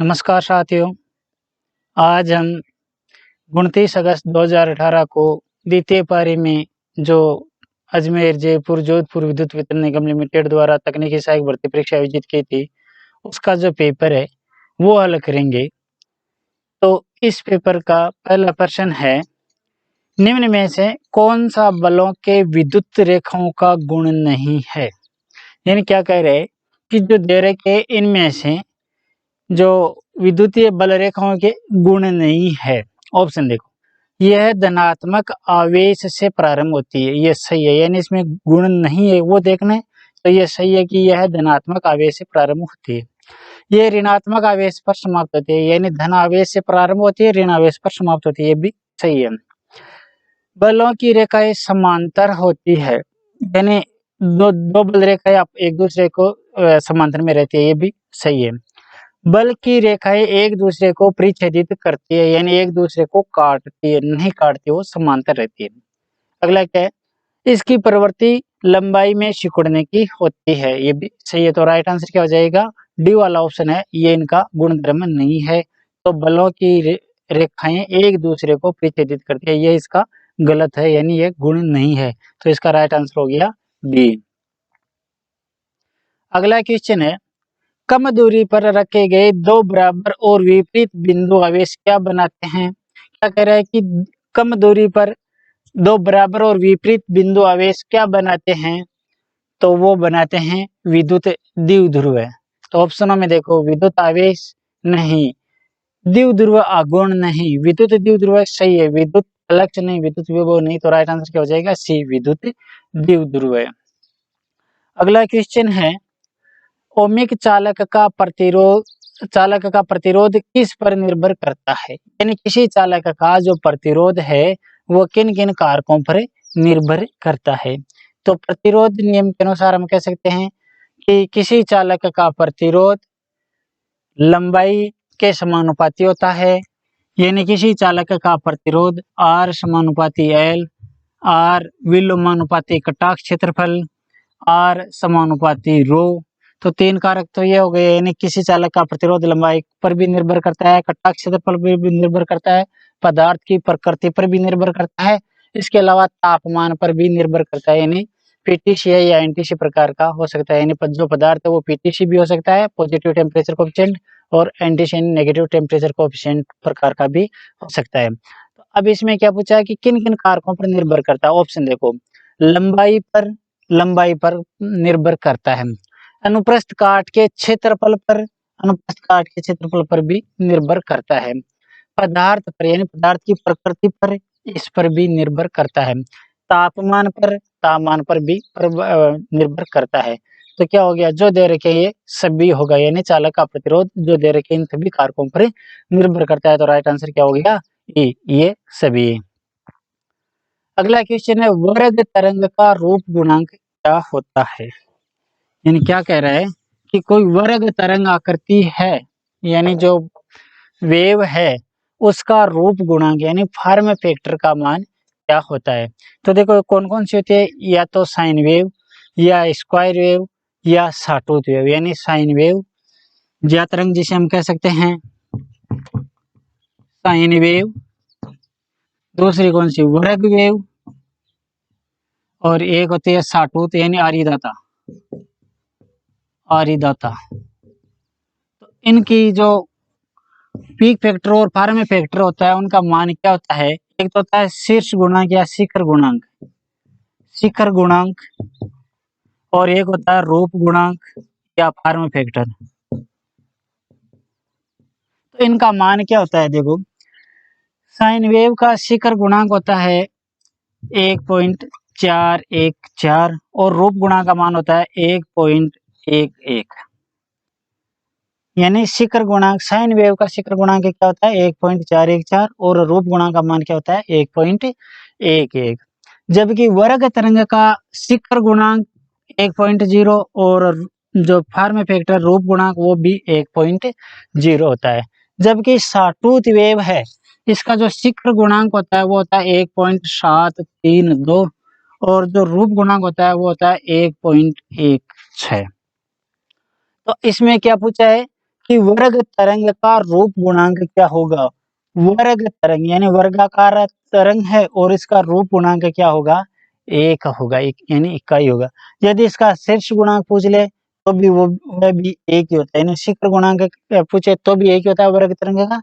नमस्कार साथियों। आज हम 29 अगस्त 2018 को द्वितीय पारी में जो अजमेर, जयपुर, जोधपुर विद्युत वितरण निगम लिमिटेड द्वारा तकनीकी सहायक भर्ती परीक्षा आयोजित की थी, उसका जो पेपर है वो हल करेंगे। तो इस पेपर का पहला प्रश्न है, निम्न में से कौन सा बलों के विद्युत रेखाओं का गुण नहीं है। यानी क्या कह रहे हैं कि जो दे रखे इनमें से जो विद्युतीय बल रेखाओं के गुण नहीं है। ऑप्शन देखो, यह धनात्मक आवेश से प्रारंभ होती है, ये सही है। यानी इसमें गुण नहीं है वो देखना है, तो ये सही है कि यह धनात्मक आवेश से प्रारंभ होती है। ये ऋणात्मक आवेश पर समाप्त होती है, यानी धन आवेश से प्रारंभ होती है, ऋण आवेश पर समाप्त होती है, ये भी सही है। बलों की रेखाएं समांतर होती है, यानी दो बल रेखाएं एक दूसरे को समांतर में रहती है, ये भी सही है। बल की रेखाएं एक दूसरे को परिच्छेदित करती है, यानी एक दूसरे को काटती है, नहीं काटती, वो समांतर रहती है। अगला क्या है, इसकी प्रवृत्ति लंबाई में सिकुड़ने की होती है, ये भी सही है। तो राइट आंसर क्या हो जाएगा, डी वाला ऑप्शन है, ये इनका गुणधर्म नहीं है। तो बलों की रेखाएं एक दूसरे को परिच्छेदित करती है, ये इसका गलत है, यानी ये गुण नहीं है। तो इसका राइट आंसर हो गया बी। अगला क्वेश्चन है, कम दूरी पर रखे गए दो बराबर और विपरीत बिंदु आवेश क्या बनाते हैं। क्या कह रहा है कि कम दूरी पर दो बराबर और विपरीत बिंदु आवेश क्या बनाते हैं, तो वो बनाते हैं विद्युत द्विध्रुव। तो ऑप्शनों में देखो, विद्युत आवेश नहीं, द्विध्रुव आघूर्ण नहीं, विद्युत द्विध्रुव सही है, विद्युत फ्लक्स नहीं, विद्युत विभव नहीं। तो राइट आंसर क्या हो जाएगा, सी विद्युत द्विध्रुव। अगला क्वेश्चन है, ओमिक चालक का प्रतिरोध किस पर निर्भर करता है। यानी किसी चालक का जो प्रतिरोध है वो किन किन कारकों पर निर्भर करता है। तो प्रतिरोध नियम के अनुसार हम कह सकते हैं कि किसी चालक का प्रतिरोध लंबाई के समानुपाती होता है। यानी किसी चालक का प्रतिरोध R समानुपाती L, R विलोमानुपाती कटाक्ष क्षेत्रफल, R समानुपाती रो। तो तीन कारक तो ये हो गए, यानी किसी चालक का प्रतिरोध लंबाई पर भी निर्भर करता है, कटाक्ष क्षेत्रफल पर भी निर्भर करता है, पदार्थ की प्रकृति पर भी निर्भर करता है, इसके अलावा तापमान पर भी निर्भर करता है। यानी पीटीसी या एनटीसी प्रकार का हो सकता है, यानी जो पदार्थ है वो पीटीसी भी हो सकता है, पॉजिटिव टेम्परेचर कोएफिशिएंट, और एनटीसी नेगेटिव टेम्परेचर कोएफिशिएंट प्रकार का भी हो सकता है। तो अब इसमें क्या पूछा है कि किन किन कारकों पर निर्भर करता है। ऑप्शन देखो, लंबाई पर निर्भर करता है, अनुप्रस्थ काट के क्षेत्रफल पर भी निर्भर करता है, पदार्थ पर यानी पदार्थ की प्रकृति पर, इस पर भी निर्भर करता है, तापमान पर भी निर्भर करता है। तो क्या हो गया, जो दे रखे ये सभी होगा, यानी चालक का प्रतिरोध जो दे रखे इन सभी कारकों पर निर्भर करता है। तो राइट आंसर क्या हो गया, ये सभी। अगला क्वेश्चन है, वर्ग तरंग का रूप गुणांक क्या होता है। यानी क्या कह रहा है कि कोई वर्ग तरंग आकृति है, यानी जो वेव है उसका रूप गुणांक यानी फॉर्म फैक्टर का मान क्या होता है। तो देखो कौन कौन सी होती है, या तो साइन वेव, या स्क्वायर वेव, या सॉटूथ वेव। यानी साइन वेव ज्या तरंग जिसे हम कह सकते हैं साइन वेव, दूसरी कौन सी वर्ग वेव, और एक होती है सॉटूथ यानी आरिदाता। तो इनकी जो पीक फैक्टर और फॉर्म फैक्टर होता है उनका मान क्या होता है, एक तो होता है शीर्ष गुणांक या शिखर गुणांक, और एक होता है रूप गुणांक या फॉर्म फैक्टर। तो इनका मान क्या होता है, देखो साइन वेव का शिखर गुणांक होता है 1.414 और रूप गुणांक का मान होता है 1.11। यानी शिखर गुणांक, साइन वेव का शिखर गुणांक क्या होता है 1.414 और रूप गुणांक का मान क्या होता है 1.11। जबकि वर्ग तरंग का शिखर गुणांक 1.0 और जो फॉर्म फैक्टर रूप गुणांक वो भी 1.0 होता है। जबकि सॉटूथ वेव है, इसका जो शिखर गुणांक होता है वो होता है 1.732 और जो रूप गुणांक होता है वो होता है 1.16। तो इसमें क्या पूछा है कि वर्ग तरंग का रूप गुणांक क्या होगा। वर्ग तरंग यानी वर्गाकार तरंग है और इसका रूप गुणांक क्या होगा, एक होगा, एक यानी इकाई होगा। यदि इसका शीर्ष गुणांक पूछ ले तो भी वह भी एक ही होता है, यानी शिखर गुणांक पूछे तो भी एक ही होता है वर्ग तरंग का,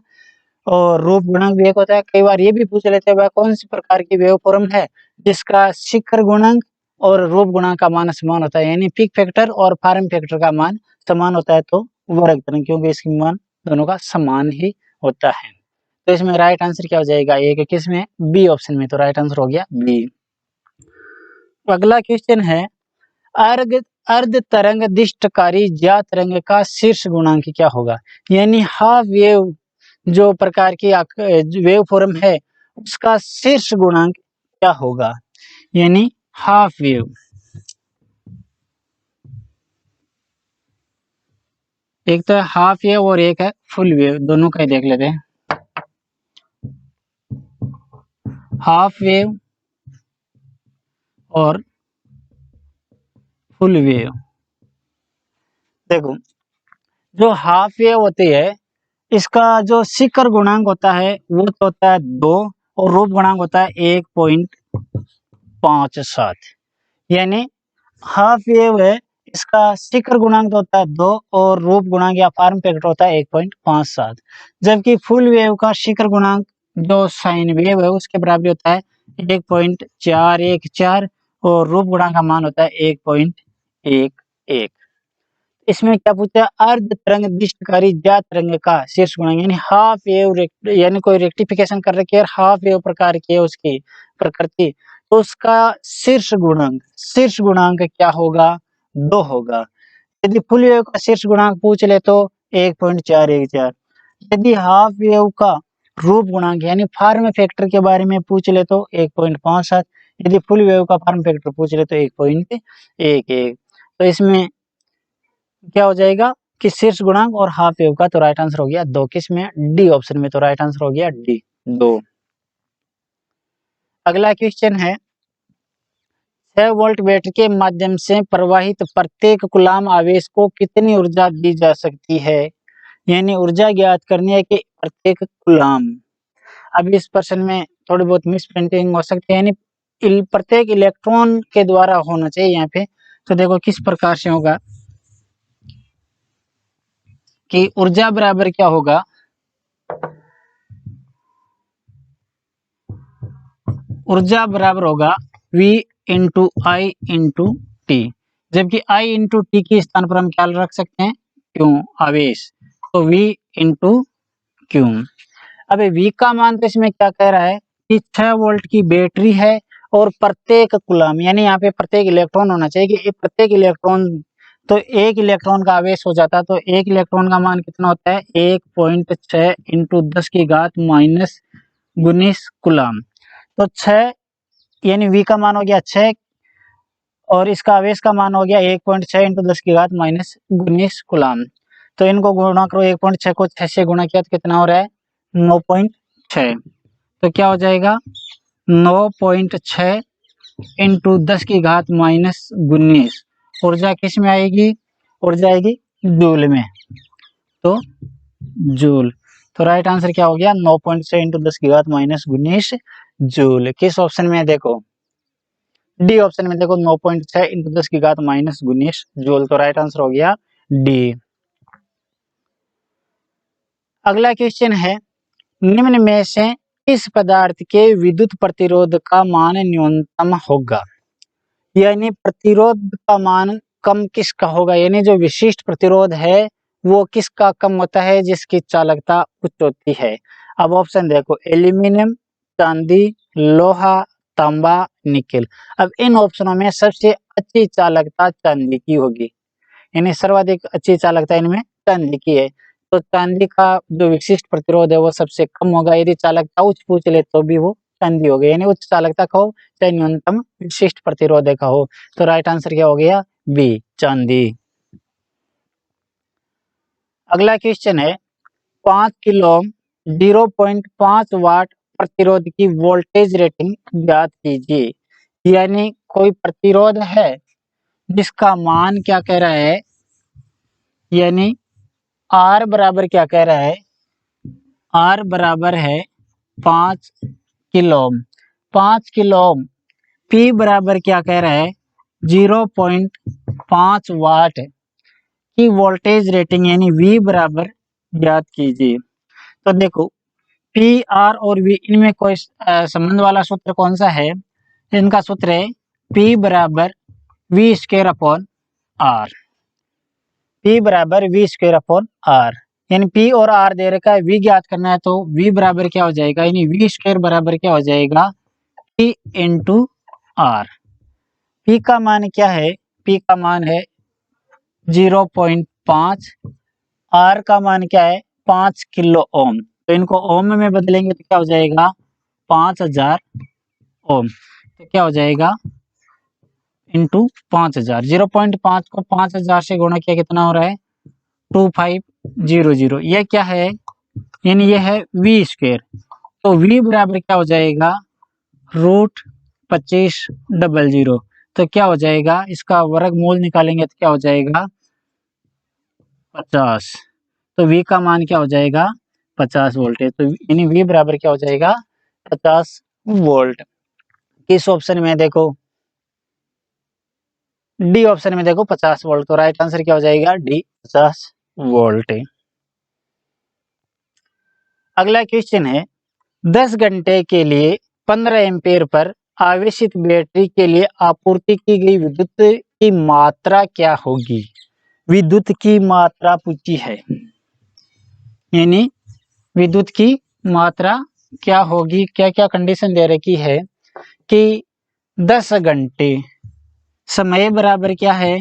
और रूप गुणांक भी एक होता है। कई बार ये भी पूछ लेते हैं वह कौन सी प्रकार की वेव फॉर्म है जिसका शिखर गुणांक और रूप गुणांक का मान समान होता है, यानी पीक फैक्टर और फॉर्म फैक्टर का मान समान होता है तो वर्ग तरंग, क्योंकि इसकी मान दोनों का समान ही होता है। तो इसमें राइट आंसर क्या हो जाएगा, एक किसमें, बी ऑप्शन में। तो राइट आंसर हो गया बी। अगला क्वेश्चन है, अर्ध अर्ध तरंग दिष्टकारी ज्या तरंग का शीर्ष गुणांक क्या होगा, यानी हाफ वेव जो प्रकार की वेव फॉर्म है उसका शीर्ष गुणांक क्या होगा, यानी हाफ वेव। एक तो है हाफ वेव और एक है फुल वेव, दोनों का ही देख लेते हैं। हाफ वेव और फुल वेव। देखो जो हाफ वेव होती है इसका जो शिखर गुणांक होता है वो तो होता है 2 और रूप गुणांक होता है 1.57, यानी हाफ वेव है इसका शिखर गुणांक तो होता है 2 और रूप गुणांक या फॉर्म फैक्टर होता है 1.57, जबकि फुल वेव का शिखर गुणांक जो साइन वेव है उसके बराबर होता है 1.414 और रूप गुणांक का मान होता है 1.11। इसमें क्या पूछा, अर्ध तरंग दिष्टकारी ज्या तरंग का शीर्ष गुणांक, यानी हाफ वेव यानी कोई रेक्टिफिकेशन कर रखी है, हाफ वेव प्रकार की है उसकी प्रकृति, तो उसका शीर्ष गुणांक क्या होगा, 2 होगा। यदि फुल वेव का शीर्ष गुणांक पूछ ले तो 1.414, यदि हाफ वेव का रूप गुणांक यानी फॉर्म फैक्टर के बारे में पूछ ले तो 1.57, यदि फुल वेव का फॉर्म फैक्टर पूछ ले तो 1.11। तो इसमें क्या हो जाएगा कि शीर्ष गुणांक और हाफ वेव का, तो राइट आंसर हो गया 2, किसमें, डी ऑप्शन में। तो राइट आंसर हो गया डी 2। अगला क्वेश्चन है, 6 वोल्ट बैटरी के माध्यम से प्रवाहित प्रत्येक कूलाम आवेश को कितनी ऊर्जा दी जा सकती है, यानी ऊर्जा ज्ञात करनी है कि प्रत्येक कूलाम। अब इस प्रश्न में थोड़ी बहुत मिस प्रिंटिंग हो सकती है, यानी प्रत्येक इलेक्ट्रॉन के द्वारा होना चाहिए यहाँ पे। तो देखो किस प्रकार से होगा कि ऊर्जा बराबर क्या होगा, ऊर्जा बराबर होगा V इंटू आई इंटू टी, जबकि I इंटू टी के स्थान पर हम क्या रख सकते हैं, क्यों, आवेश, तो V इंटू क्यू। अब V का मान तो इसमें क्या कह रहा है कि 6 वोल्ट की बैटरी है और प्रत्येक कूलम यानी यहाँ पे प्रत्येक इलेक्ट्रॉन होना चाहिए कि प्रत्येक इलेक्ट्रॉन, तो एक इलेक्ट्रॉन का आवेश हो जाता तो एक इलेक्ट्रॉन का मान कितना होता है 1.6 इंटू 10 की घात माइनस 19 कूलम। तो 6 यानी V का मान हो गया 6 और इसका आवेश का मान हो गया 1.6 इंटू 10 की घात माइनस 19 कूलम। तो इनको गुणा करो, 1.6 को 6 से गुणा किया तो कितना हो रहा है 9.6, तो क्या हो जाएगा 9.6 इंटू 10 की घात माइनस 19। ऊर्जा किस में आएगी, ऊर्जा आएगी जूल में, तो जूल। तो राइट आंसर क्या हो गया 9.6 इंटू 10 की घात माइनस 19 जूल। किस ऑप्शन में, देखो डी ऑप्शन में, देखो 9.6 इंटू 10 की घात माइनस 19 जूल। तो राइट आंसर हो गया डी। अगला क्वेश्चन है, निम्न में से इस पदार्थ के विद्युत प्रतिरोध का मान न्यूनतम होगा, यानी प्रतिरोध का मान कम किसका होगा, यानी जो विशिष्ट प्रतिरोध है वो किसका कम होता है जिसकी चालकता उच्च होती है। अब ऑप्शन देखो, एल्यूमिनियम, चांदी, लोहा, तांबा, निकेल। अब इन ऑप्शनों में सबसे अच्छी चालकता चांदी की होगी, यानी सर्वाधिक अच्छी चालकता इनमें चांदी की है। तो चांदी का जो विशिष्ट प्रतिरोध है वो सबसे कम होगा, यदि चालकता उच्च पूछ ले तो भी वो चांदी हो गई, यानी उच्च चालकता का हो चाहे न्यूनतम विशिष्ट प्रतिरोध का हो। तो राइट आंसर क्या हो गया बी, चांदी। अगला क्वेश्चन है, 5 किलो 0.5 वाट प्रतिरोध की वोल्टेज रेटिंग ज्ञात कीजिए, यानी कोई प्रतिरोध है जिसका मान क्या कह रहा है, यानी आर बराबर क्या कह रहा है, आर बराबर है 5 kilo ohm, 5 kilo ohm. P बराबर क्या कह रहा है, 0.5 वाट की वोल्टेज रेटिंग यानी वी बराबर ज्ञात कीजिए। तो देखो पी आर और वी इनमें कोई संबंध वाला सूत्र कौन सा है, इनका सूत्र है पी बराबर V square upon R, P बराबर वी स्क्वायर अपॉन आर। यानी पी और आर दे रखा है, वी ज्ञात करना है तो वी बराबर क्या हो जाएगा, यानी वी स्क्वायर बराबर क्या हो जाएगा, पी इंटू आर। पी का मान क्या है, पी का मान है 0.5, आर का मान क्या है 5 किलो ओम। तो इनको ओम में बदलेंगे तो क्या हो जाएगा 5000 ओम। तो क्या हो जाएगा इंटू 5000, 0.5 को 5000 से गुणा किया कितना हो रहा है 2500। यह क्या है, यानी यह है वी स्क्वायर। तो वी बराबर क्या हो जाएगा √2500। तो क्या हो जाएगा, इसका वर्गमूल निकालेंगे तो क्या हो जाएगा 50। तो वी का मान क्या हो जाएगा 50 वोल्ट है। तो यानी वी बराबर क्या हो जाएगा 50 वोल्ट। किस ऑप्शन में देखो, डी ऑप्शन में देखो 50 वोल्ट। तो राइट आंसर क्या हो जाएगा डी 50 वोल्ट। अगला क्वेश्चन है 10 घंटे के लिए 15 एम्पीयर पर आवेशित बैटरी के लिए आपूर्ति की गई विद्युत की मात्रा क्या होगी। विद्युत की मात्रा पूछी है, यानी विद्युत की मात्रा क्या होगी। क्या क्या कंडीशन दे रखी है कि 10 घंटे, समय बराबर क्या है,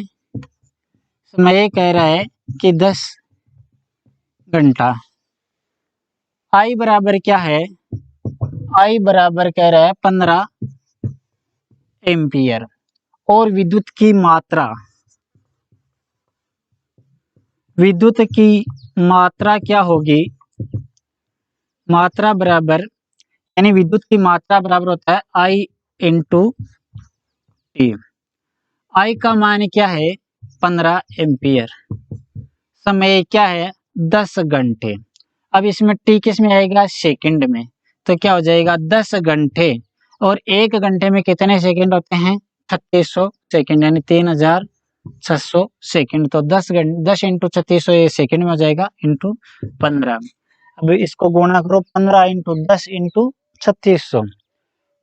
समय कह रहा है कि 10 घंटा। आई बराबर क्या है, आई बराबर कह रहा है 15 एम्पियर। और विद्युत की मात्रा, विद्युत की मात्रा क्या होगी, मात्रा बराबर यानी विद्युत की मात्रा बराबर होता है आई इंटू टी। आई का मान क्या है 15 एम्पियर, समय क्या है 10 घंटे। अब इसमें टी किस में आएगा सेकंड में। तो क्या हो जाएगा 10 घंटे और 1 घंटे में कितने सेकंड होते हैं 3600 सेकंड, यानी 3600 सेकंड। तो 10 इंटू 3600 ये सेकंड में हो जाएगा इंटू 15। अब इसको गुणा करो 15 इंटू 10 इंटू 3600,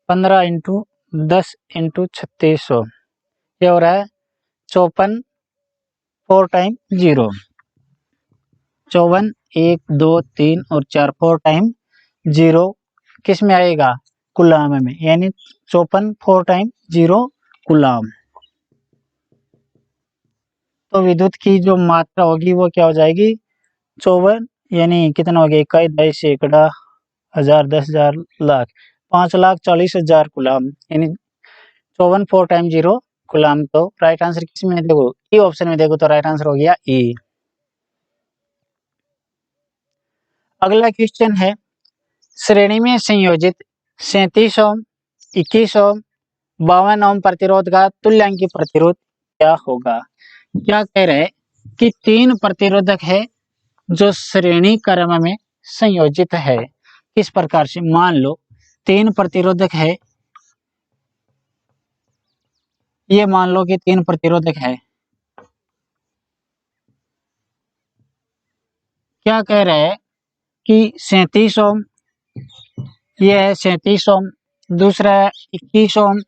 15 इंटू 10 इंटू 3600, ये हो रहा है 54, 4 टाइम 0, 54, 1 2 3 और 4, 4 टाइम 0 किस में आएगा कूलाम में, यानी 54 4 टाइम 0 कूलाम। तो विद्युत की जो मात्रा होगी वो क्या हो जाएगी 54, यानी कितना हो गया इकाई, दस, सैकड़ा, हजार, 10,000, लाख, 5,40,000 कूलाम, यानी 54 4 टाइम 0 कूलाम। तो राइट आंसर किस में देखो ई ऑप्शन में देखो तो राइट आंसर हो गया ई। अगला क्वेश्चन है श्रेणी में संयोजित 37 ओम, 21 ओम, 52 ओम प्रतिरोध का तुल्यांकी प्रतिरोध क्या होगा। क्या कह रहे हैं कि 3 प्रतिरोधक है जो श्रेणी क्रम में संयोजित है। किस प्रकार से, मान लो 3 प्रतिरोधक है, ये मान लो कि 3 प्रतिरोधक है। क्या कह रहे हैं कि 37 ओम, ये है 37 ओम, दूसरा है 21 ओम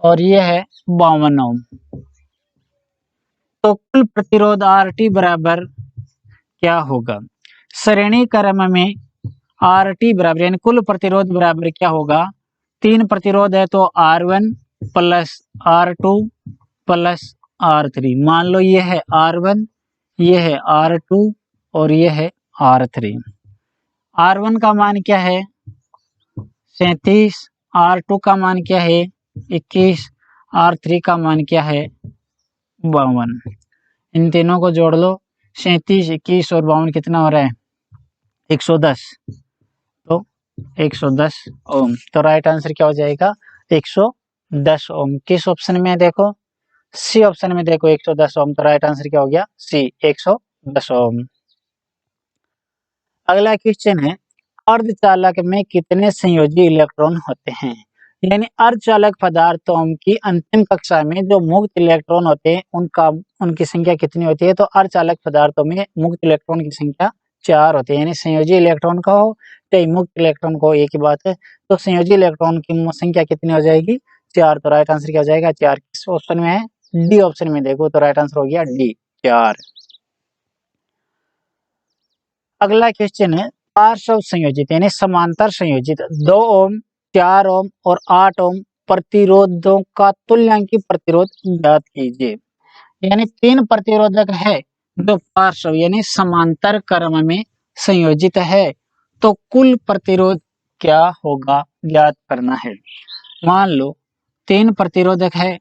और ये है 52 ओम। तो कुल प्रतिरोध आर टी बराबर क्या होगा, श्रेणी क्रम में आर टी बराबर यानी कुल प्रतिरोध बराबर क्या होगा, 3 प्रतिरोध है तो R1 plus R2 plus R3। मान लो ये है R1, ये है R2 और ये है R3। R1 का मान क्या है 37, R2 का मान क्या है 21, R3 का मान क्या है 52। इन तीनों को जोड़ लो, 37, 21 और 52 कितना हो रहा है 110। तो 110 ओम। तो राइट आंसर क्या हो जाएगा 110 ओम। किस ऑप्शन में देखो, सी ऑप्शन में देखो 110 ओम। तो राइट आंसर क्या हो गया सी 110 10 ओम। अगला क्वेश्चन है, अर्धचालक में कितने संयोजी इलेक्ट्रॉन होते हैं? यानी अर्धचालक पदार्थों की अंतिम कक्षा में जो मुक्त इलेक्ट्रॉन होते हैं उनकी संख्या कितनी होती है? तो अर्धचालक पदार्थों में मुक्त इलेक्ट्रॉन की संख्या 4 होती है। यानी संयोजी इलेक्ट्रॉन का हो चाहे मुक्त इलेक्ट्रॉन को, एक ही बात है। तो संयोजी इलेक्ट्रॉन की संख्या कितनी हो जाएगी? 4। तो राइट आंसर क्या हो जाएगा? 4। किस ऑप्शन में है? डी ऑप्शन में देखो तो राइट आंसर हो गया डी, 4। अगला क्वेश्चन है, पार्श्व संयोजित यानी समांतर संयोजित 2 ओम, 4 ओम और 8 ओम प्रतिरोधों का तुल्यांकी प्रतिरोध ज्ञात कीजिए। यानी 3 प्रतिरोधक है जो पार्श्व यानी समांतर क्रम में संयोजित है, तो कुल प्रतिरोध क्या होगा ज्ञात करना है। मान लो 3 प्रतिरोधक है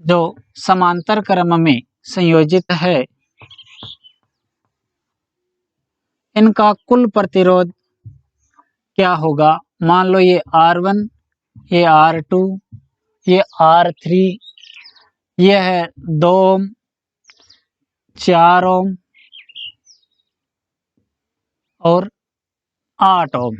जो समांतर क्रम में संयोजित है, इनका कुल प्रतिरोध क्या होगा। मान लो ये R1, ये R2, ये R3, ये है 2 ओम, 4 ओम और 8 ओम।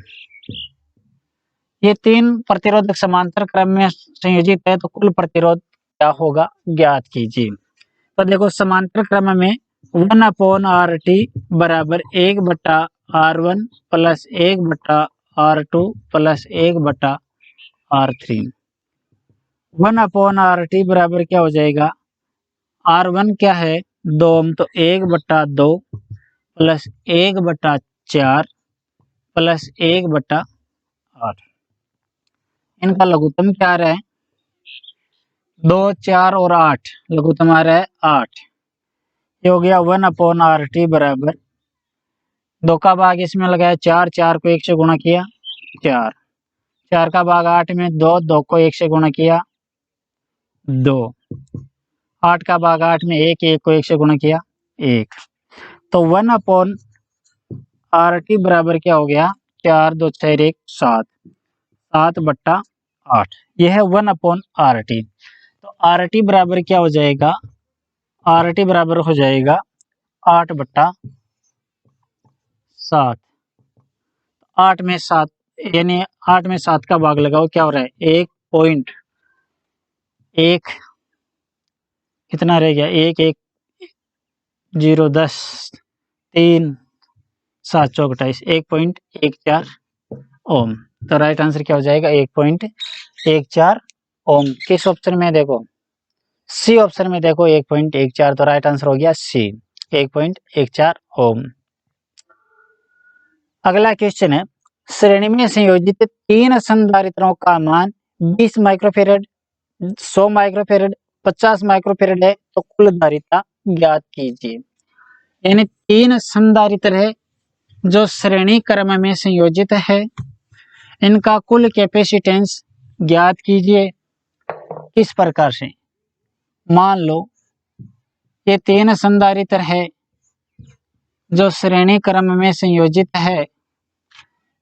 ये 3 प्रतिरोधक समांतर क्रम में संयोजित है, तो कुल प्रतिरोध क्या होगा ज्ञात कीजिए। तो देखो समांतर क्रम में 1/RT बराबर 1/R1 plus 1/R2 plus 1/R3। 1/RT बराबर क्या हो जाएगा? R1 क्या है? 2 ओम, तो 1/2 प्लस 1/4 प्लस 1/8। इनका लघुत्तम क्या आ रहा है? 2, 4 और 8, लघुत्तम आ रहा है 8। ये हो गया 1/RT बराबर 2 का भाग इसमें लगाया 4, 4 को 1 से गुणा किया 4, 4 का भाग 8 में 2, 2 को 1 से गुणा किया 2, 8 का भाग 8 में 1, 1 को 1 से गुणा किया 1। तो 1/RT बराबर क्या हो गया? 4, 2, 6, 1, 7, 7/8। यह है 1/RT। तो RT बराबर क्या हो जाएगा? RT बराबर हो जाएगा 8/7। 8 में 7 यानी 8 में 7 का भाग लगाओ, क्या हो रहा है? 1.1, कितना रह गया? 1, 1, 0, 10, 3, 7, 4, 28, 1.14 ओम। तो राइट आंसर क्या हो जाएगा? 1.14 ओम। किस ऑप्शन में देखो? सी ऑप्शन में देखो 1.14। तो राइट आंसर हो गया सी, 1.14 ओम। अगला क्वेश्चन है, श्रेणी में संयोजित 3 संधारित्रों का मान 20 माइक्रोफेरेड, 100 माइक्रोफेरेड, 50 माइक्रोफेरेड है, तो कुल धारिता ज्ञात कीजिए। यानी 3 संधारित्र है जो श्रेणी क्रम में संयोजित है, इनका कुल कैपेसिटेंस ज्ञात कीजिए। किस प्रकार से? मान लो ये 3 संधारित्र है जो श्रेणी क्रम में संयोजित है।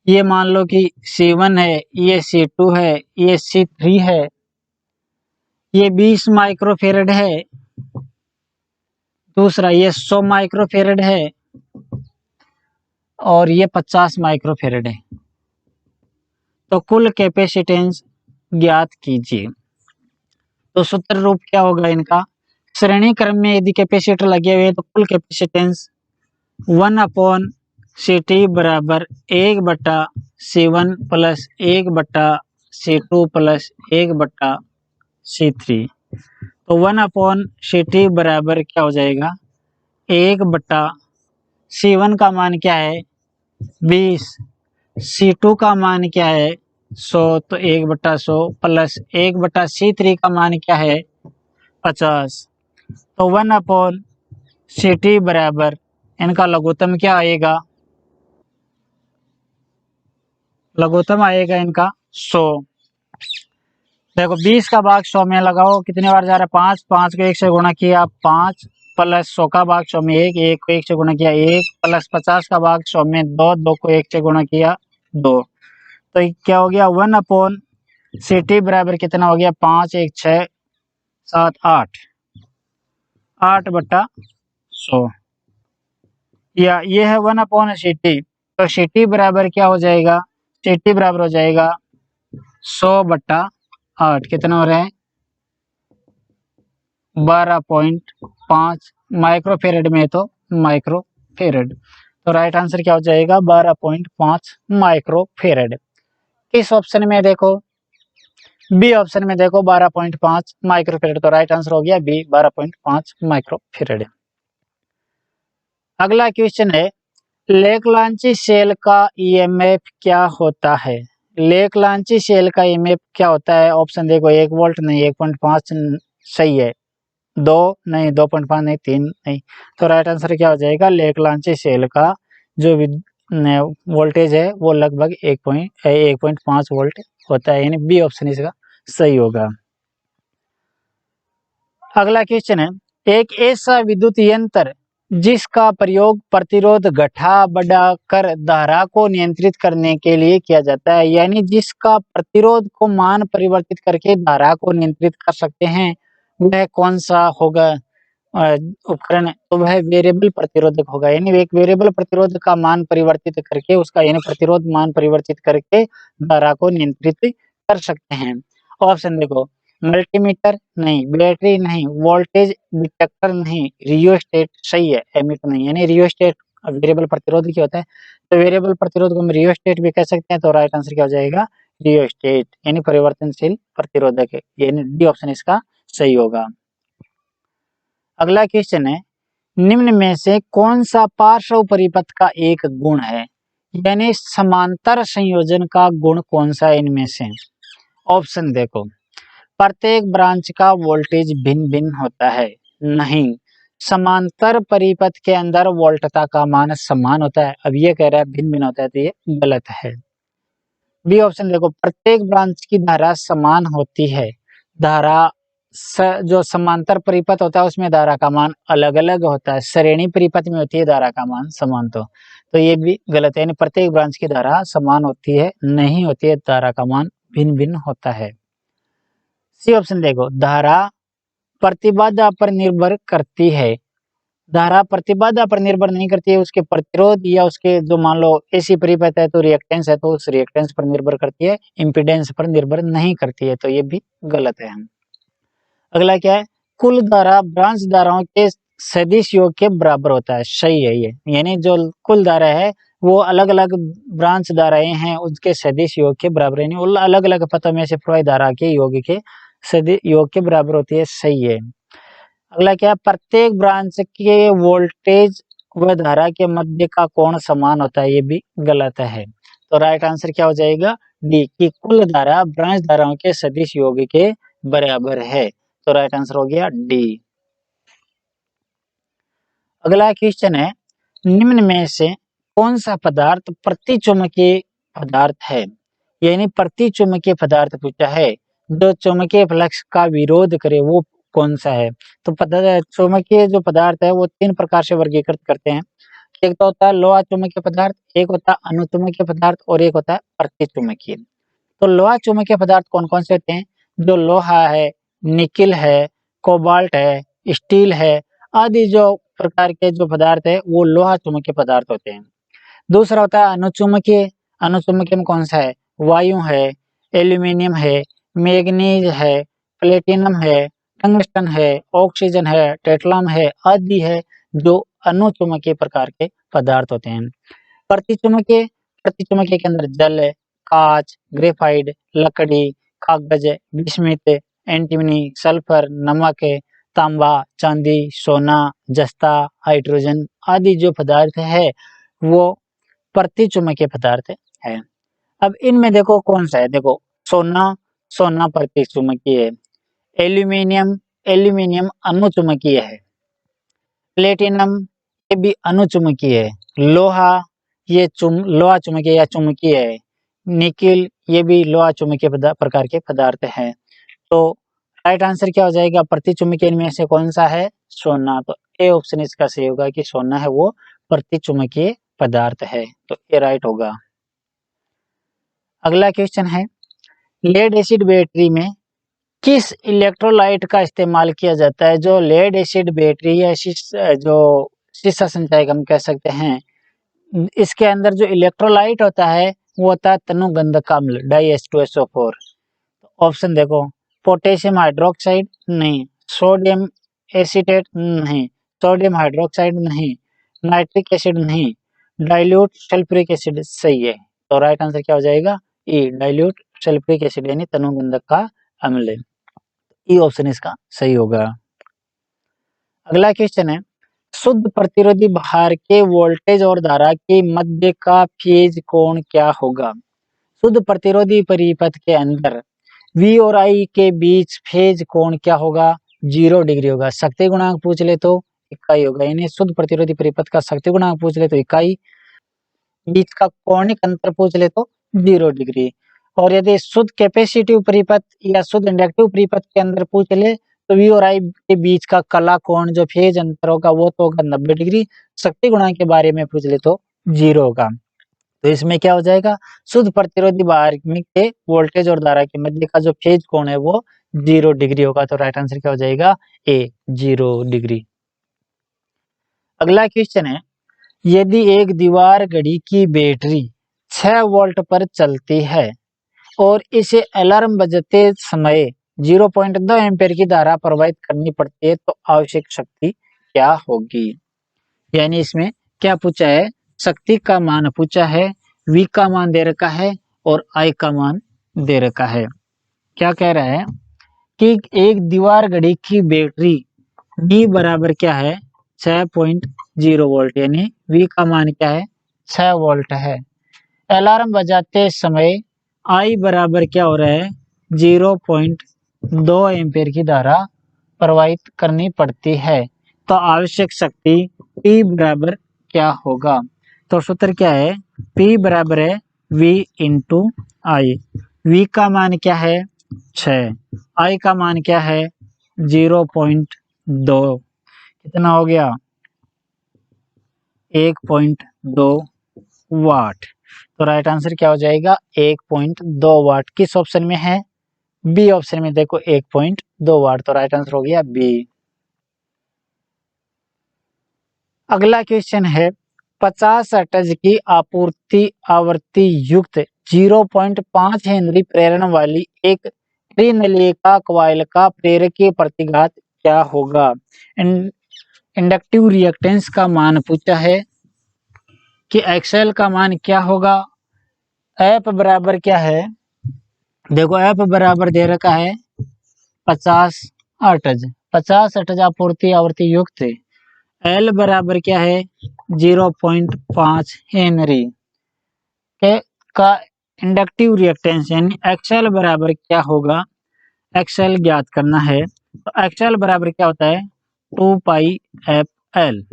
ये मान लो कि C1 है, ये C2 है, ये C3 है, ये 20 माइक्रोफेरेड है, दूसरा ये 100 माइक्रोफेरेड है और ये 50 माइक्रोफेरेड है। तो कुल कैपेसिटेंस ज्ञात कीजिए। तो सूत्र रूप क्या होगा इनका? श्रेणी क्रम में यदि कैपेसिटर लगे हुए तो कुल कैपेसिटेंस 1/CT बराबर 1/C1 plus 1/C2 plus 1/C3। तो 1/CT बराबर क्या हो जाएगा? 1/C1 का मान क्या है? 20, C2 का मान क्या है? 100, तो 1/100 प्लस 1/C3 का मान क्या है? 50। तो 1/CT बराबर इनका लघुत्तम क्या आएगा? लघुत्तम आएगा इनका 100। देखो 20 का भाग 100 में लगाओ, कितने बार जा रहा है? 5, 5 को 1 से गुणा किया 5 प्लस 100 का भाग 100 में 1, 1 को 1 से गुणा किया 1 प्लस 50 का भाग 100 में 2, 2 को 1 से गुणा किया 2। तो ये क्या हो गया? 1/CT बराबर कितना हो गया? 5, 1, 6, 7, 8, 8/100। 100, या ये है 1/ct, तो ct बराबर क्या हो जाएगा, ct बराबर हो जाएगा 100/8, कितना हो रहा है 12.5 माइक्रोफेरेड में, तो माइक्रोफेरेड, तो राइट आंसर क्या हो जाएगा 12.5 माइक्रोफेरेड। किस ऑप्शन में देखो, बी ऑप्शन में देखो 12.5 माइक्रोफेरेड, तो राइट आंसर हो गया बी 12.5 माइक्रोफेरेड। अगला क्वेश्चन है, लेकलांची सेल का ईएमएफ क्या होता है। लेकलांची सेल का ईएमएफ क्या होता है, ऑप्शन देखो 1 वोल्ट नहीं, 1.5 सही है, 2 नहीं, 2.5 नहीं, 3 नहीं, तो राइट आंसर क्या हो जाएगा, लेकलांची सेल का जो वोल्टेज है वो लगभग 1.5 वोल्ट होता है, यानी बी ऑप्शन इसका सही होगा। अगला क्वेश्चन है, एक ऐसा विद्युत यंत्र जिसका प्रयोग प्रतिरोध घटा बढ़ा कर धारा को नियंत्रित करने के लिए किया जाता है, यानी जिसका प्रतिरोध को मान परिवर्तित करके धारा को नियंत्रित कर सकते हैं, वह कौन सा होगा उपकरण, तो वह वेरिएबल प्रतिरोधक होगा, यानी एक वेरिएबल प्रतिरोध का मान परिवर्तित करके उसका यानी प्रतिरोध मान परिवर्तित करके धारा को नियंत्रित कर सकते हैं। ऑप्शन देखो, मल्टीमीटर नहीं, बैटरी नहीं, वोल्टेज डिटेक्टर नहीं, रियोस्टेट सही है, एमीटर नहीं, यानी रियोस्टेट वेरिएबल प्रतिरोध क्या होता है, तो वेरिएबल प्रतिरोध को हम रियोस्टेट भी कह सकते हैं, तो राइट आंसर क्या हो जाएगा रियोस्टेट, यानी परिवर्तनशील प्रतिरोधक है, यानी डी ऑप्शन इसका सही होगा। अगला क्वेश्चन है, निम्न में से कौन सा पार्श्व परिपथ का एक गुण है, यानी समांतर संयोजन का गुण कौन सा है इनमें से। ऑप्शन देखो, प्रत्येक ब्रांच का वोल्टेज भिन्न भिन्न होता है, नहीं, समांतर परिपथ के अंदर वोल्टता का मान समान होता है, अब ये कह रहा है भिन्न भिन्न होता है, तो ये गलत है। बी ऑप्शन देखो, प्रत्येक ब्रांच की धारा समान होती है, धारा जो समांतर परिपथ होता है उसमें धारा का मान अलग अलग होता है, श्रेणी परिपथ में होती है धारा का मान समान, तो ये भी गलत है, यानी प्रत्येक ब्रांच की धारा समान होती है, नहीं होती है, धारा का मान भिन्न भिन्न होता है। सी ऑप्शन देखो, धारा प्रतिबाधा पर निर्भर करती है, धारा प्रतिबाधा पर निर्भर नहीं करती है, उसके प्रतिरोध या उसके जो मान लो एसी परिपथ है तो रिएक्टेंस है, तो उस रिएक्टेंस पर निर्भर करती है, इम्पीडेंस पर निर्भर नहीं करती है, तो ये भी गलत है। अगला क्या है, कुल धारा ब्रांच धाराओं के सदिश योग के बराबर होता है, सही है ये, यानी जो कुल धारा है वो अलग अलग ब्रांच धाराएं हैं उसके सदिश योग के बराबर, यानी अलग अलग पथों में से प्रवाहित धारा के योग के सदिश योग के बराबर होती है, सही है। अगला क्या है, प्रत्येक ब्रांच के वोल्टेज व धारा के मध्य का कोण समान होता है, ये भी गलत है, तो राइट आंसर क्या हो जाएगा डी, की कुल धारा ब्रांच धाराओं के सदिश योग के बराबर है, तो राइट आंसर हो गया डी। अगला क्वेश्चन है, निम्न में से कौन सा पदार्थ प्रतिचुंबकीय पदार्थ है, यानी प्रतिचुंबकीय पदार्थ पूछा है, जो चुंबकीय फ्लक्स का विरोध करे वो कौन सा है, तो चुंबकीय जो पदार्थ है वो 3 प्रकार से वर्गीकृत करते हैं, एक तो होता है लोहा चुंबकीय पदार्थ, एक होता है अनुचुंबकीय पदार्थ और एक होता है प्रतिचुंबकीय। तो लोहा चुंबकीय पदार्थ कौन कौन से होते हैं, जो लोहा है, निकिल है, कोबाल्ट है, स्टील है, आदि जो प्रकार के जो पदार्थ है वो लोहा चुंबकीय पदार्थ होते हैं। दूसरा होता है अनुचुंबकीय, अनुचुंबकीय में कौन सा है, वायु है, एल्यूमिनियम है, मैग्नीज है, प्लेटिनम है, टंगस्टन है, ऑक्सीजन है, टेट्लम है, आदि है जो अनुचुंबकीय प्रकार के पदार्थ होते हैं। प्रतिचुंबकीय, प्रतिचुंबकीय के अंदर जल है, कांच, ग्रेफाइट, लकड़ी, कागज, बिस्मिथ, एंटीमनी, सल्फर, नमक है, तांबा, चांदी, सोना, जस्ता, हाइड्रोजन आदि जो पदार्थ है वो प्रतिचुंबकीय पदार्थ है। अब इनमें देखो कौन सा है, देखो सोना, सोना प्रतिचुंबकीय है, एल्यूमिनियम, एल्यूमिनियम अनुचुंबकीय है, प्लेटिनम ये भी अनुचुंबकीय है, लोहा ये लोहा चुंबकीय या चुंबकीय है, निकिल ये भी लोहा चुंबकीय प्रकार के पदार्थ हैं, तो राइट आंसर क्या हो जाएगा, प्रतिचुंबकीय इनमें से कौन सा है, सोना, तो ए ऑप्शन इसका सही होगा कि सोना है वो प्रतिचुंबकीय पदार्थ है, तो ए राइट होगा। अगला क्वेश्चन है, लेड एसिड बैटरी में किस इलेक्ट्रोलाइट का इस्तेमाल किया जाता है जो लेड एसिड बैटरी या जो शीशा संचायक हम कह सकते हैं, इसके अंदर जो इलेक्ट्रोलाइट होता है वो होता है तनुगंधक अम्ल DH2SO4। ऑप्शन देखो, पोटेशियम हाइड्रोक्साइड नहीं, सोडियम एसीटेट नहीं, सोडियम हाइड्रोक्साइड नहीं, नाइट्रिक एसिड नहीं, डाइल्यूट सल्फ्यूरिक एसिड सही है। तो राइट आंसर क्या हो जाएगा? ई, डाइल्यूट सल्फ्यूरिक एसिड यानी तनुगंधक का अम्ल। ई ऑप्शन इसका सही होगा। अगला क्वेश्चन है, शुद्ध प्रतिरोधी भार के वोल्टेज और धारा के मध्य का फेज कोण क्या होगा? शुद्ध प्रतिरोधी परिपथ के अंदर V और I के बीच फेज कोण क्या होगा? 0 डिग्री होगा। शक्ति गुणांक पूछ ले तो इकाई होगा, यानी शुद्ध प्रतिरोधी परिपथ का शक्ति गुणांक पूछ ले तो इकाई, बीच का कोणिक अंतर पूछ ले तो 0 डिग्री। और यदि शुद्ध कैपेसिटिव परिपथ या शुद्ध इंडक्टिव परिपथ के अंदर पूछ ले तो V और I के बीच का कला कोण जो फेज अंतर होगा वो तो होगा 90 डिग्री। शक्ति गुणांक के बारे में पूछ ले तो 0 होगा। तो इसमें क्या हो जाएगा? शुद्ध प्रतिरोधी भार के वोल्टेज और धारा के मध्य का जो फेज कोण है वो 0 डिग्री होगा। तो राइट आंसर क्या हो जाएगा? ए, 0 डिग्री। अगला क्वेश्चन है, यदि एक दीवार घड़ी की बैटरी 6 वोल्ट पर चलती है और इसे अलार्म बजते समय 0.2 एम्पीयर की धारा प्रवाहित करनी पड़ती है तो आवश्यक शक्ति क्या होगी? यानी इसमें क्या पूछा है? शक्ति का मान पूछा है, V का मान दे रखा है और I का मान दे रखा है। क्या कह रहा है कि एक दीवार घड़ी की बैटरी D बराबर क्या है? 6.0 वोल्ट, यानी V का मान क्या है? 6 वोल्ट है। अलार्म बजाते समय I बराबर क्या हो रहा है? 0.2 एम्पीयर की धारा प्रवाहित करनी पड़ती है। तो आवश्यक शक्ति P बराबर क्या होगा? तो सूत्र क्या है? P बराबर है V इंटू I। V का मान क्या है? 6, I का मान क्या है? 0.2, कितना हो गया? 1.2 वाट। तो राइट आंसर क्या हो जाएगा? 1.2 वाट। किस ऑप्शन में है? बी ऑप्शन में देखो 1.2 वाट। तो राइट आंसर हो गया बी। अगला क्वेश्चन है, 50 हर्ट्ज की आपूर्ति आवृत्ति युक्त 0.5 हेनरी प्रेरण वाली एक त्रिनलिका कॉइल का प्रेरकीय प्रतिघात क्या होगा? इंडक्टिव रिएक्टेंस का मान पूछा है कि एक्सएल का मान क्या होगा? एफ बराबर क्या है? देखो एफ बराबर दे रखा है 50 हर्ट्ज, 50 हर्ट्ज आपूर्ति आवृत्ति युक्त। एल बराबर क्या है? 0.5 हेनरी के का इंडक्टिव रिएक्टेंस यानी एक्सएल बराबर क्या होगा? एक्सएल ज्ञात करना है। तो एक्सएल बराबर क्या होता है? 2 पाई एफ एल,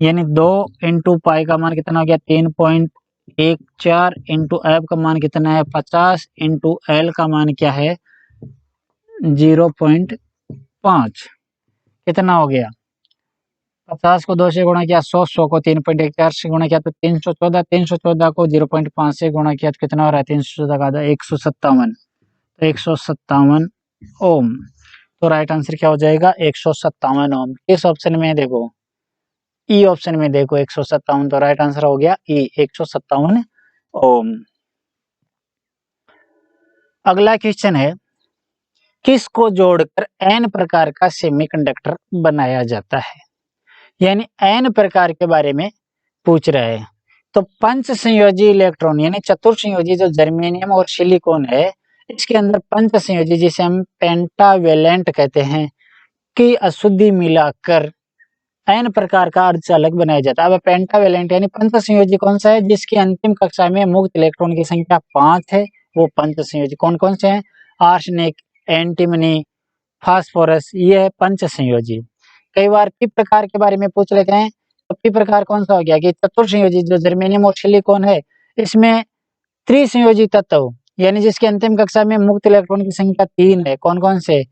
यानी 2 इंटू पाई का मान कितना हो गया? 3.14 इंटू एफ का मान कितना है? 50 इंटू एल का मान क्या है? 0.5, कितना हो गया? 50 को 2 से गुणा किया 100, 100 को 3.14 से गुणा किया तो 314, 314 को 0.5 से गुणा किया तो कितना हो रहा है? 314 का आधा 157, तो 157 ओम। तो राइट आंसर क्या हो जाएगा? 157 ओम। किस ऑप्शन में देखो? ई ऑप्शन में देखो 157। तो राइट आंसर हो गया ई, 157 ओम। अगला क्वेश्चन है, किसको जोड़कर एन प्रकार का सेमीकंडक्टर बनाया जाता है? यानी एन प्रकार के बारे में पूछ रहे हैं। तो पंच संयोजी इलेक्ट्रॉन यानी चतुर्संयोजी जो जर्मेनियम और सिलिकॉन है, इसके अंदर पंच संयोजी जिसे हम पेंटावेलेंट कहते हैं की अशुद्धि मिलाकर एन प्रकार का अर्धचालक बनाया जाता है। अब पेंटावेलेंट यानी पंच संयोजी कौन सा है? जिसकी अंतिम कक्षा में मुक्त इलेक्ट्रॉन की संख्या 5 है, वो पंच संयोजी कौन कौन से हैं? आर्सेनिक, एंटीमनी, फास्फोरस, ये है पंच संयोजी। कई बार पी प्रकार के बारे में पूछ लेते हैं। तो पी प्रकार कौन सा हो गया? कि चतुर्संयोजी जो जर्मेनियम और सिलिकॉन है, इसमें त्रिसंयोजी तत्व यानी जिसकी अंतिम कक्षा में मुक्त इलेक्ट्रॉन की संख्या 3 है। कौन कौन से?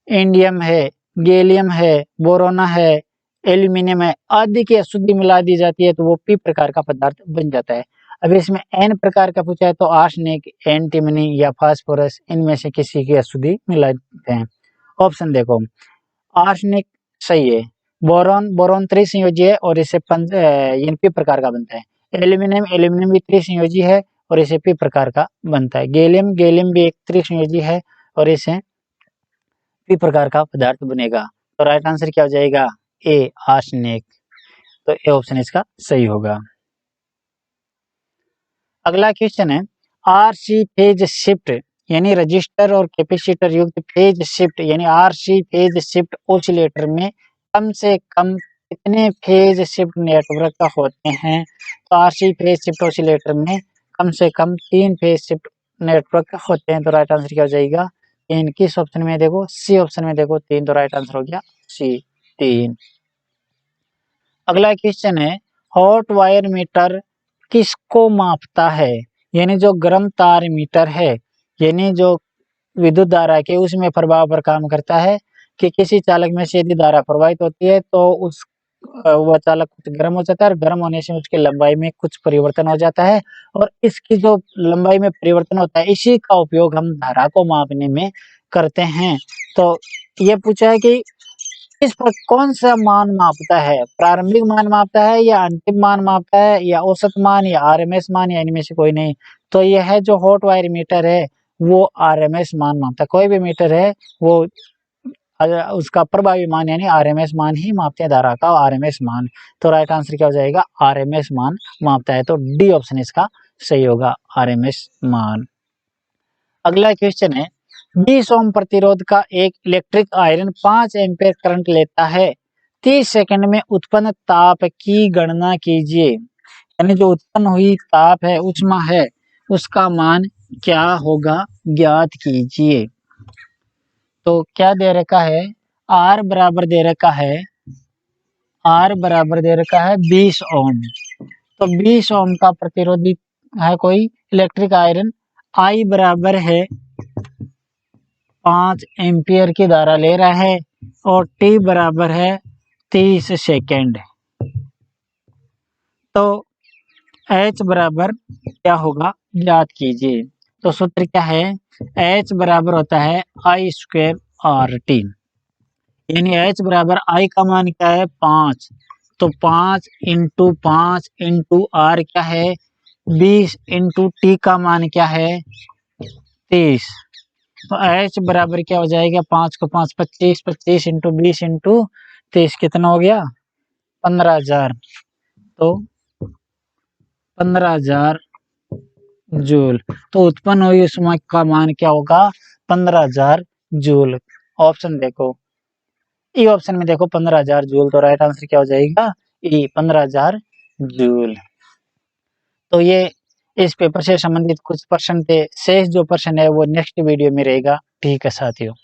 इंडियम है, गैलियम है, बोरोना है, एल्यूमिनियम है, आदि की अशुद्धि मिला दी जाती है तो वो पी प्रकार का पदार्थ बन जाता है। अब इसमें n प्रकार का पूछा है तो आर्सेनिक, एंटीमनी या फास्फोरस इनमें से किसी की अशुद्धि मिलाते हैं। ऑप्शन देखो, आर्सेनिक सही है। बोरॉन, बोरॉन त्रिसंयोजी है और इसे p प्रकार का बनता है। एल्यूमिनियम, एल्यूमिनियम भी त्रिसंयोजी है और इसे p प्रकार का बनता है। गैलियम, गैलियम भी एक त्रिसंयोजी है और इसे p प्रकार का पदार्थ बनेगा। तो राइट आंसर क्या हो जाएगा? ए, आर्सेनिक। तो ए ऑप्शन इसका सही होगा। अगला क्वेश्चन है, आरसी फेज शिफ्ट यानी रजिस्टर और कैपेसिटर युक्त फेज शिफ्ट यानी आरसी फेज शिफ्ट ऑसिलेटर में कम से कम कितने फेज शिफ्ट नेटवर्क होते हैं? तो आरसी फेज शिफ्ट ऑसिलेटर में कम से कम 3 फेज शिफ्ट नेटवर्क होते हैं। तो राइट आंसर क्या हो जाएगा? इन किस ऑप्शन में देखो? सी ऑप्शन में देखो 3, तो राइट आंसर हो गया सी, 3। अगला क्वेश्चन है, हॉट वायर मीटर किसको मापता है? यानी जो गर्म तार मीटर है, यानी जो विद्युत धारा के उसमें प्रभाव पर काम करता है कि किसी चालक में से यदि धारा प्रवाहित होती है तो उस वह चालक कुछ गर्म हो जाता है और गर्म होने से उसकी लंबाई में कुछ परिवर्तन हो जाता है और इसकी जो लंबाई में परिवर्तन होता है इसी का उपयोग हम धारा को मापने में करते हैं। तो ये पूछा है कि इस पर कौन सा मान मापता है? प्रारंभिक मान मापता है या अंतिम मान मापता है या औसत मान या आरएमएस मान या इनमें से कोई नहीं? तो यह है जो हॉट वायर मीटर है वो आरएमएस मान मापता है। कोई भी मीटर है वो उसका प्रभावी मान यानी आरएमएस मान ही मापते हैं, धारा का आरएमएस मान। तो राइट आंसर क्या हो जाएगा? आरएमएस मान मापता है। तो डी ऑप्शन इसका सही होगा, आरएमएस मान। अगला क्वेश्चन है, 20 ओम प्रतिरोध का एक इलेक्ट्रिक आयरन 5 एम्पीयर करंट लेता है। 30 सेकंड में उत्पन्न ताप की गणना कीजिए। यानी जो उत्पन्न हुई ताप है, ऊष्मा है, उसका मान क्या होगा, ज्ञात कीजिए। तो क्या दे रखा है? R बराबर दे रखा है, R बराबर दे रखा है 20 ओम। तो 20 ओम का प्रतिरोधी है कोई इलेक्ट्रिक आयरन, I बराबर है 5 एम्पियर की धारा ले रहा है और T बराबर है 30 सेकेंड। तो H बराबर क्या होगा, ज्ञात कीजिए। तो सूत्र क्या है? H बराबर होता है I स्क्वायर RT। यानी H बराबर I का मान क्या है? 5। तो 5 इंटू 5 इंटू R क्या है? 20 इंटू T का मान क्या है? 30। तो H बराबर क्या हो जाएगा? 5 को 5 25, 25 इंटू 20 इंटू 30 कितना हो गया? 15,000। तो 15,000 जूल। तो उत्पन्न हुई ऊष्मा का मान क्या होगा? 15,000 जूल। ऑप्शन देखो, ई ऑप्शन में देखो 15,000 जूल। तो राइट आंसर क्या हो जाएगा? ई, 15,000 जूल। तो ये इस पेपर से संबंधित कुछ प्रश्न थे। शेष जो प्रश्न है वो नेक्स्ट वीडियो में रहेगा। ठीक है साथियों।